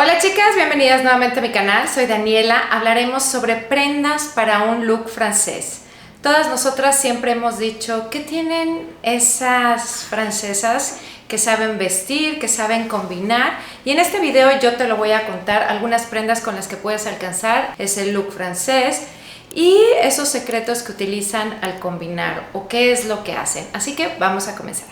Hola chicas, bienvenidas nuevamente a mi canal, soy Daniela. Hablaremos sobre prendas para un look francés. Todas nosotras siempre hemos dicho que tienen esas francesas que saben vestir, que saben combinar, y en este video yo te lo voy a contar algunas prendas con las que puedes alcanzar ese look francés y esos secretos que utilizan al combinar o qué es lo que hacen. Así que vamos a comenzar.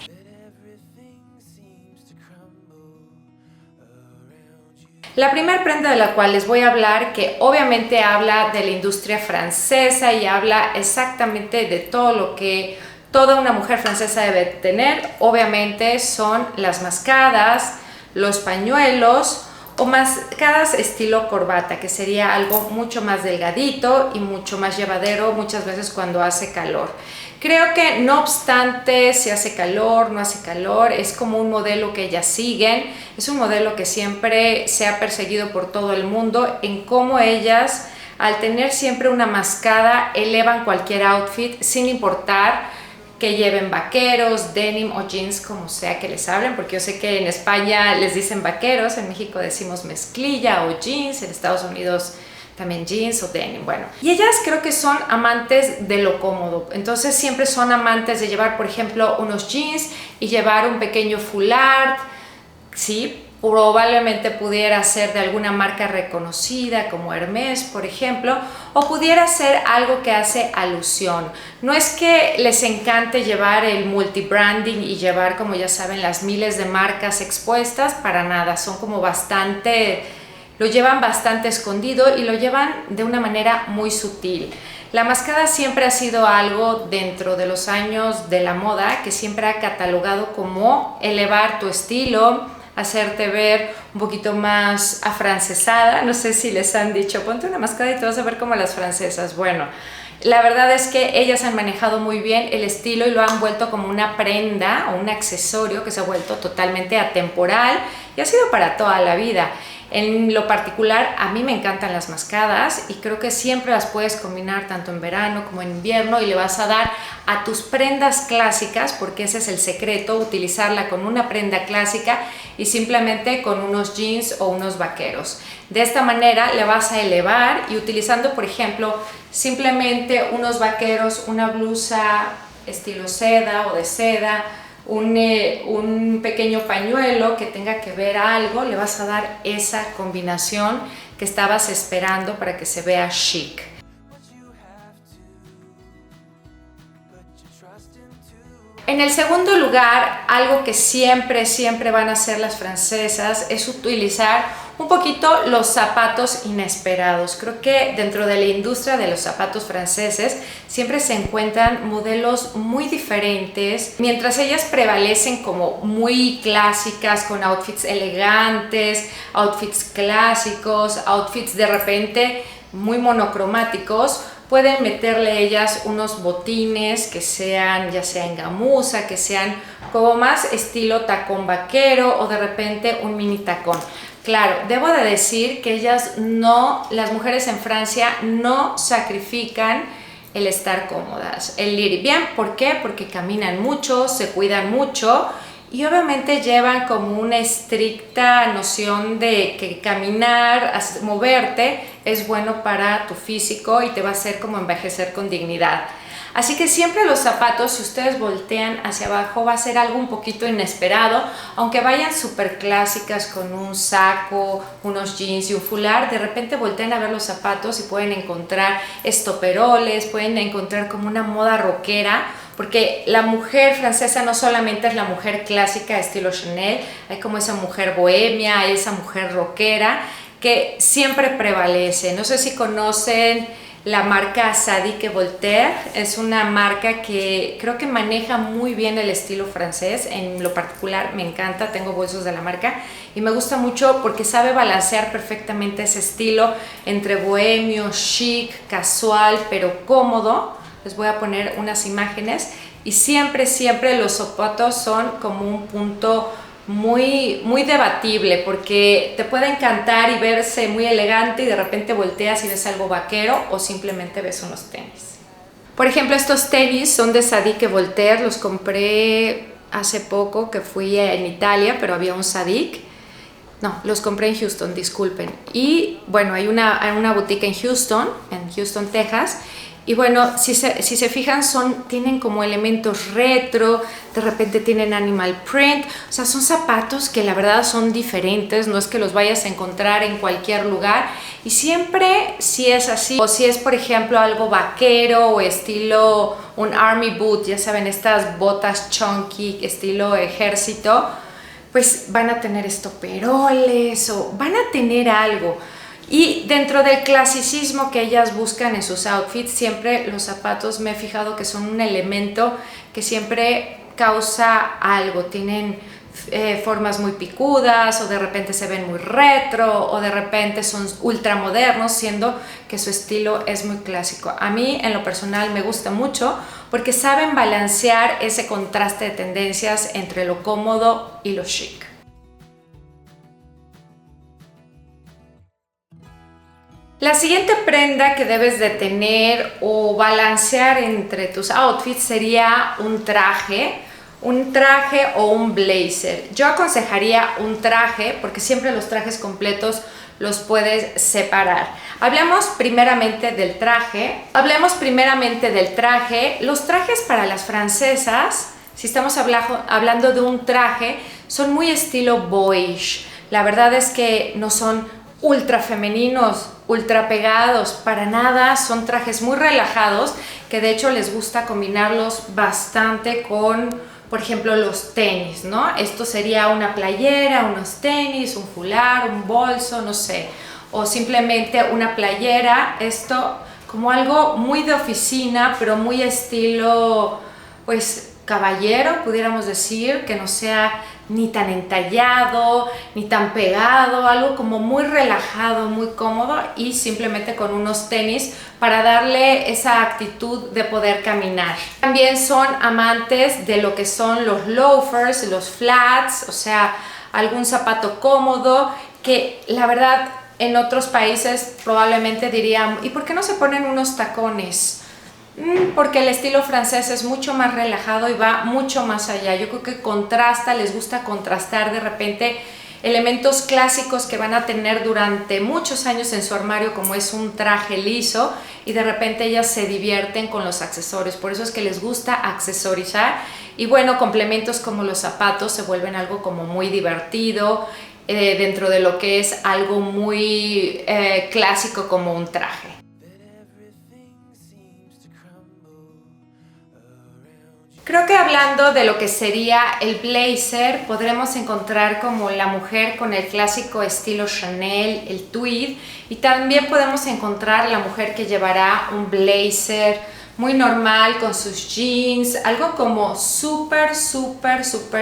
La primera prenda de la cual les voy a hablar, que obviamente habla de la industria francesa y habla exactamente de todo lo que toda una mujer francesa debe tener, obviamente son las mascadas, los pañuelos o mascadas estilo corbata, que sería algo mucho más delgadito y mucho más llevadero muchas veces cuando hace calor. Creo que no obstante si hace calor, no hace calor, es como un modelo que ellas siguen, es un modelo que siempre se ha perseguido por todo el mundo en cómo ellas, al tener siempre una mascada, elevan cualquier outfit sin importar que lleven vaqueros, denim o jeans, como sea que les hablen, porque yo sé que en España les dicen vaqueros, en México decimos mezclilla o jeans, en Estados Unidos también jeans o denim. Bueno, y ellas creo que son amantes de lo cómodo, entonces siempre son amantes de llevar, por ejemplo, unos jeans y llevar un pequeño foulard, ¿sí? Probablemente pudiera ser de alguna marca reconocida como Hermès, por ejemplo, o pudiera ser algo que hace alusión. No es que les encante llevar el multibranding y llevar, como ya saben, las miles de marcas expuestas, para nada, son como bastante, lo llevan bastante escondido y lo llevan de una manera muy sutil. La mascada siempre ha sido algo dentro de los años de la moda que siempre ha catalogado como elevar tu estilo, hacerte ver un poquito más afrancesada. No sé si les han dicho, ponte una mascada y te vas a ver como las francesas. Bueno, la verdad es que ellas han manejado muy bien el estilo y lo han vuelto como una prenda o un accesorio que se ha vuelto totalmente atemporal y ha sido para toda la vida. En lo particular, a mí me encantan las mascadas y creo que siempre las puedes combinar tanto en verano como en invierno y le vas a dar a tus prendas clásicas, porque ese es el secreto, utilizarla con una prenda clásica y simplemente con unos jeans o unos vaqueros. De esta manera le vas a elevar y utilizando, por ejemplo, simplemente unos vaqueros, una blusa estilo seda o de seda, un pequeño pañuelo que tenga que ver algo, le vas a dar esa combinación que estabas esperando para que se vea chic. En el segundo lugar, algo que siempre van a hacer las francesas es utilizar un poquito los zapatos inesperados. Creo que dentro de la industria de los zapatos franceses siempre se encuentran modelos muy diferentes, mientras ellas prevalecen como muy clásicas, con outfits elegantes, outfits clásicos, outfits de repente muy monocromáticos. Pueden meterle ellas unos botines que sean, ya sea en gamuza, que sean como más estilo tacón vaquero o de repente un mini tacón. Claro, debo de decir que ellas no, las mujeres en Francia no sacrifican el estar cómodas, el ir bien. ¿Por qué? Porque caminan mucho, se cuidan mucho y obviamente llevan como una estricta noción de que caminar, moverte es bueno para tu físico y te va a hacer como envejecer con dignidad. Así que siempre los zapatos, si ustedes voltean hacia abajo, va a ser algo un poquito inesperado, aunque vayan súper clásicas con un saco, unos jeans y un foulard, de repente voltean a ver los zapatos y pueden encontrar estoperoles, pueden encontrar como una moda rockera, porque la mujer francesa no solamente es la mujer clásica estilo Chanel, hay como esa mujer bohemia, hay esa mujer rockera que siempre prevalece. No sé si conocen la marca Zadig & Voltaire, es una marca que creo que maneja muy bien el estilo francés, en lo particular me encanta, tengo bolsos de la marca y me gusta mucho porque sabe balancear perfectamente ese estilo entre bohemio, chic, casual, pero cómodo. Les voy a poner unas imágenes y siempre los zapatos son como un punto muy debatible, porque te puede encantar y verse muy elegante y de repente volteas y ves algo vaquero o simplemente ves unos tenis. Por ejemplo, estos tenis son de Zadig & Voltaire, los compré hace poco que fui en Italia, pero había un Zadig No, los compré en Houston, disculpen. Y bueno, hay una boutique en Houston, Texas. Y bueno, si se fijan, tienen como elementos retro, de repente tienen animal print, o sea, son zapatos que la verdad son diferentes, no es que los vayas a encontrar en cualquier lugar. Y siempre, si es así, o si es por ejemplo algo vaquero o estilo un army boot, ya saben, estas botas chunky, estilo ejército, pues van a tener estoperoles o van a tener algo. Y dentro del clasicismo que ellas buscan en sus outfits, siempre los zapatos me he fijado que son un elemento que siempre causa algo. Tienen formas muy picudas, o de repente se ven muy retro, o de repente son ultramodernos, siendo que su estilo es muy clásico. A mí en lo personal me gusta mucho porque saben balancear ese contraste de tendencias entre lo cómodo y lo chic. La siguiente prenda que debes de tener o balancear entre tus outfits sería un traje o un blazer. Yo aconsejaría un traje porque siempre los trajes completos los puedes separar. Hablemos primeramente del traje. Los trajes para las francesas, si estamos hablando de un traje, son muy estilo boyish. La verdad es que no son ultra femeninos, ultra pegados, para nada. Son trajes muy relajados que de hecho les gusta combinarlos bastante con, por ejemplo, los tenis, ¿no? Esto sería una playera, unos tenis, un fular, un bolso, no sé, o simplemente una playera. Esto como algo muy de oficina, pero muy estilo, pues, caballero, pudiéramos decir, que no sea ni tan entallado, ni tan pegado, algo como muy relajado, muy cómodo, y simplemente con unos tenis para darle esa actitud de poder caminar. También son amantes de lo que son los loafers, los flats, o sea, algún zapato cómodo que la verdad en otros países probablemente dirían, ¿y por qué no se ponen unos tacones? Porque el estilo francés es mucho más relajado y va mucho más allá. Yo creo que contrasta, les gusta contrastar de repente elementos clásicos que van a tener durante muchos años en su armario, como es un traje liso, y de repente ellas se divierten con los accesorios. Por eso es que les gusta accesorizar, y bueno, complementos como los zapatos se vuelven algo como muy divertido dentro de lo que es algo muy clásico como un traje. Creo que hablando de lo que sería el blazer, podremos encontrar como la mujer con el clásico estilo Chanel, el tweed, y también podemos encontrar la mujer que llevará un blazer muy normal con sus jeans, algo como súper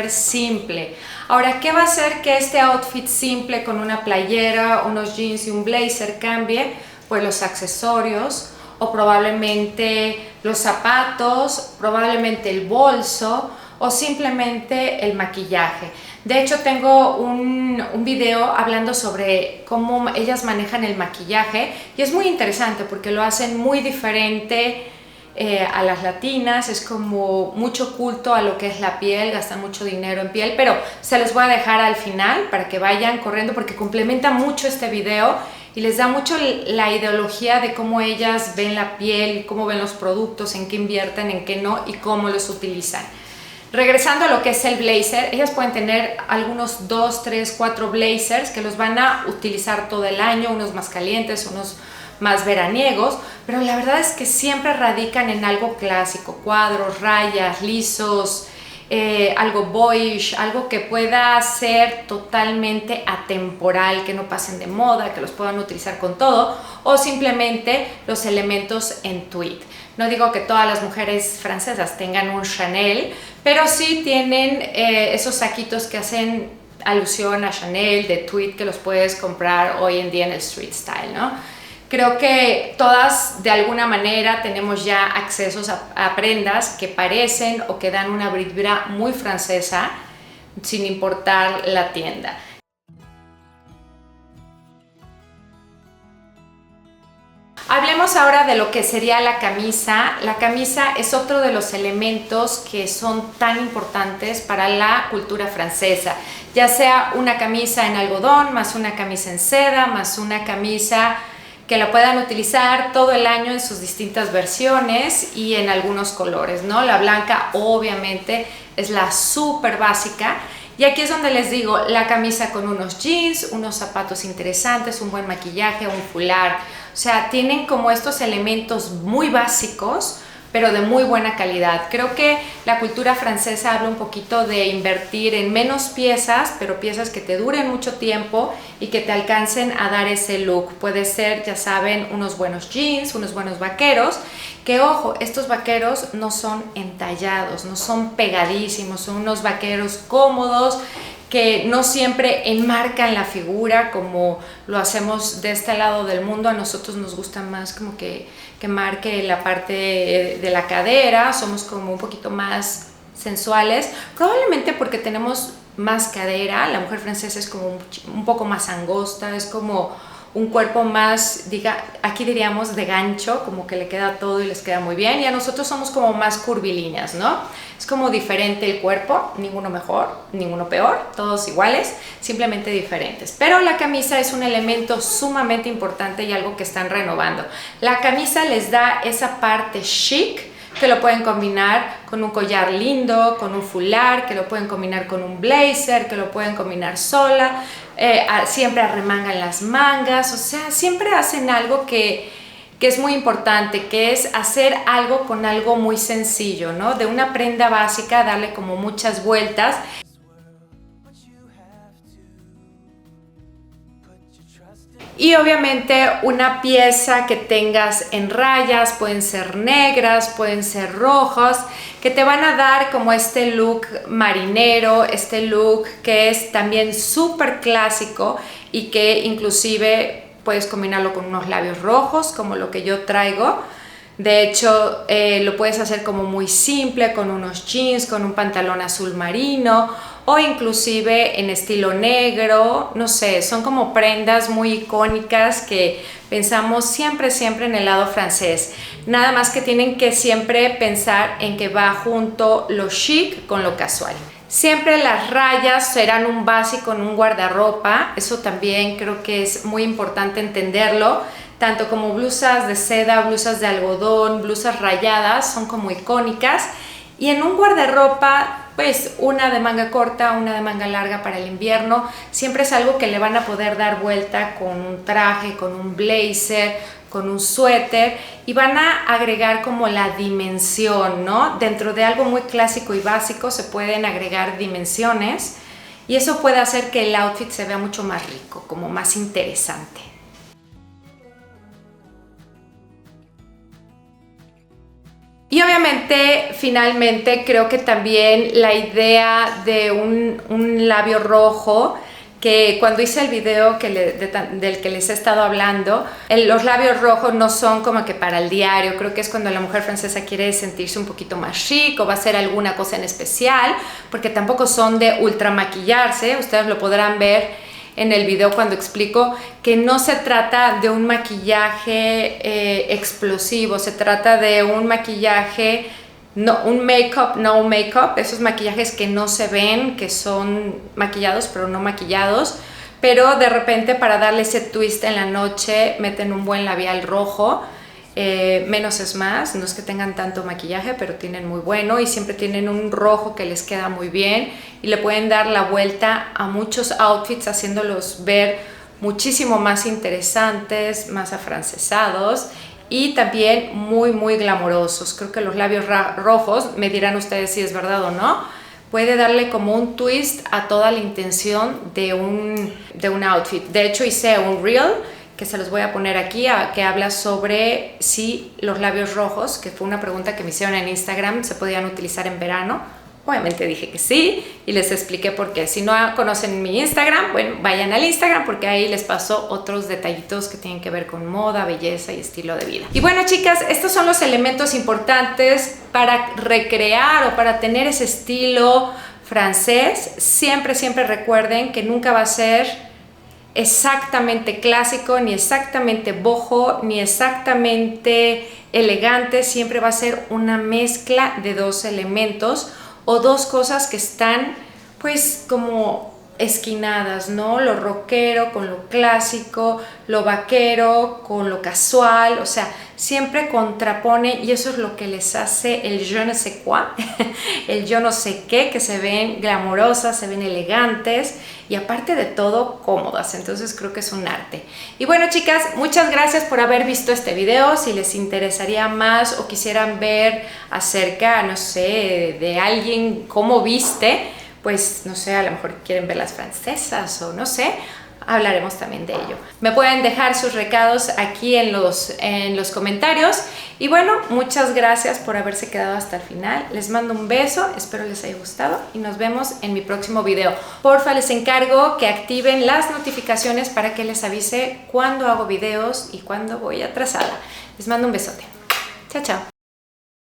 simple. Ahora, ¿qué va a hacer que este outfit simple con una playera, unos jeans y un blazer cambie? Pues los accesorios, o probablemente los zapatos, probablemente el bolso, o simplemente el maquillaje. De hecho, tengo un video hablando sobre cómo ellas manejan el maquillaje, y es muy interesante porque lo hacen muy diferente a las latinas. Es como mucho culto a lo que es la piel, gastan mucho dinero en piel, pero se los voy a dejar al final para que vayan corriendo porque complementa mucho este video y les da mucho la ideología de cómo ellas ven la piel, cómo ven los productos, en qué invierten, en qué no y cómo los utilizan. Regresando a lo que es el blazer, ellas pueden tener algunos 2, 3, 4 blazers que los van a utilizar todo el año, unos más calientes, unos más veraniegos, pero la verdad es que siempre radican en algo clásico, cuadros, rayas, lisos, algo boyish, algo que pueda ser totalmente atemporal, que no pasen de moda, que los puedan utilizar con todo, o simplemente los elementos en tweed. No digo que todas las mujeres francesas tengan un Chanel, pero sí tienen esos saquitos que hacen alusión a Chanel de tweed, que los puedes comprar hoy en día en el street style, ¿no? Creo que todas de alguna manera tenemos ya accesos a prendas que parecen o que dan una vibra muy francesa sin importar la tienda. Hablemos ahora de lo que sería la camisa. La camisa es otro de los elementos que son tan importantes para la cultura francesa, ya sea una camisa en algodón, más una camisa en seda, más una camisa que la puedan utilizar todo el año en sus distintas versiones y en algunos colores, ¿no? La blanca obviamente es la súper básica. Y aquí es donde les digo, la camisa con unos jeans, unos zapatos interesantes, un buen maquillaje, un fular. O sea, tienen como estos elementos muy básicos, pero de muy buena calidad. Creo que la cultura francesa habla un poquito de invertir en menos piezas, pero piezas que te duren mucho tiempo y que te alcancen a dar ese look. Puede ser, ya saben, unos buenos jeans, unos buenos vaqueros, que ojo, estos vaqueros no son entallados, no son pegadísimos, son unos vaqueros cómodos, que no siempre enmarcan la figura como lo hacemos de este lado del mundo. A nosotros nos gusta más como que marque la parte de la cadera, somos como un poquito más sensuales, probablemente porque tenemos más cadera. La mujer francesa es como un poco más angosta, es como un cuerpo más, aquí diríamos de gancho, como que le queda todo y les queda muy bien, y a nosotros somos como más curvilíneas, ¿no? Es como diferente el cuerpo, ninguno mejor, ninguno peor, todos iguales, simplemente diferentes. Pero la camisa es un elemento sumamente importante y algo que están renovando. La camisa les da esa parte chic, que lo pueden combinar con un collar lindo, con un fular, que lo pueden combinar con un blazer, que lo pueden combinar sola, siempre arremangan las mangas, o sea, siempre hacen algo que es muy importante, que es hacer algo con algo muy sencillo, ¿no? De una prenda básica, darle como muchas vueltas. Y obviamente una pieza que tengas en rayas, pueden ser negras, pueden ser rojas, que te van a dar como este look marinero, este look que es también súper clásico y que inclusive puedes combinarlo con unos labios rojos, como lo que yo traigo. De hecho, lo puedes hacer como muy simple, con unos jeans, con un pantalón azul marino, o inclusive en estilo negro. No sé, son como prendas muy icónicas que pensamos siempre en el lado francés. Nada más que tienen que siempre pensar en que va junto lo chic con lo casual. Siempre las rayas serán un básico en un guardarropa, eso también creo que es muy importante entenderlo, tanto como blusas de seda, blusas de algodón, blusas rayadas, son como icónicas. Y en un guardarropa, pues una de manga corta, una de manga larga para el invierno, siempre es algo que le van a poder dar vuelta con un traje, con un blazer, con un suéter, y van a agregar como la dimensión, ¿no? Dentro de algo muy clásico y básico se pueden agregar dimensiones y eso puede hacer que el outfit se vea mucho más rico, como más interesante. Y obviamente, finalmente, creo que también la idea de un labio rojo, que cuando hice el video del que les he estado hablando, los labios rojos no son como que para el diario. Creo que es cuando la mujer francesa quiere sentirse un poquito más chic o va a hacer alguna cosa en especial, porque tampoco son de ultra maquillarse. Ustedes lo podrán ver en el video cuando explico que no se trata de un maquillaje explosivo, se trata de un maquillaje, no, un make-up, no make-up, esos maquillajes que no se ven, que son maquillados pero no maquillados, pero de repente para darle ese twist en la noche meten un buen labial rojo. Menos es más, no es que tengan tanto maquillaje, pero tienen muy bueno y siempre tienen un rojo que les queda muy bien y le pueden dar la vuelta a muchos outfits haciéndolos ver muchísimo más interesantes, más afrancesados y también muy glamorosos. Creo que los labios rojos, me dirán ustedes si es verdad o no, puede darle como un twist a toda la intención de un outfit. De hecho hice un reel que se los voy a poner aquí, que habla sobre si los labios rojos, que fue una pregunta que me hicieron en Instagram, se podían utilizar en verano. Obviamente dije que sí y les expliqué por qué. Si no conocen mi Instagram, bueno, vayan al Instagram porque ahí les paso otros detallitos que tienen que ver con moda, belleza y estilo de vida. Y bueno, chicas, estos son los elementos importantes para recrear o para tener ese estilo francés. Siempre recuerden que nunca va a ser exactamente clásico, ni exactamente boho, ni exactamente elegante. Siempre va a ser una mezcla de dos elementos o dos cosas que están pues como esquinadas, ¿no? Lo rockero con lo clásico, lo vaquero con lo casual, o sea, siempre contrapone, y eso es lo que les hace el je ne sais quoi, el yo no sé qué, que se ven glamorosas, se ven elegantes y aparte de todo cómodas. Entonces creo que es un arte. Y bueno, chicas, muchas gracias por haber visto este video. Si les interesaría más o quisieran ver acerca, no sé, de alguien cómo viste, pues no sé, a lo mejor quieren ver las francesas o no sé, hablaremos también de ello. Me pueden dejar sus recados aquí en los comentarios. Y bueno, muchas gracias por haberse quedado hasta el final. Les mando un beso, espero les haya gustado y nos vemos en mi próximo video. Porfa, les encargo que activen las notificaciones para que les avise cuando hago videos y cuando voy atrasada. Les mando un besote. Chao, chao.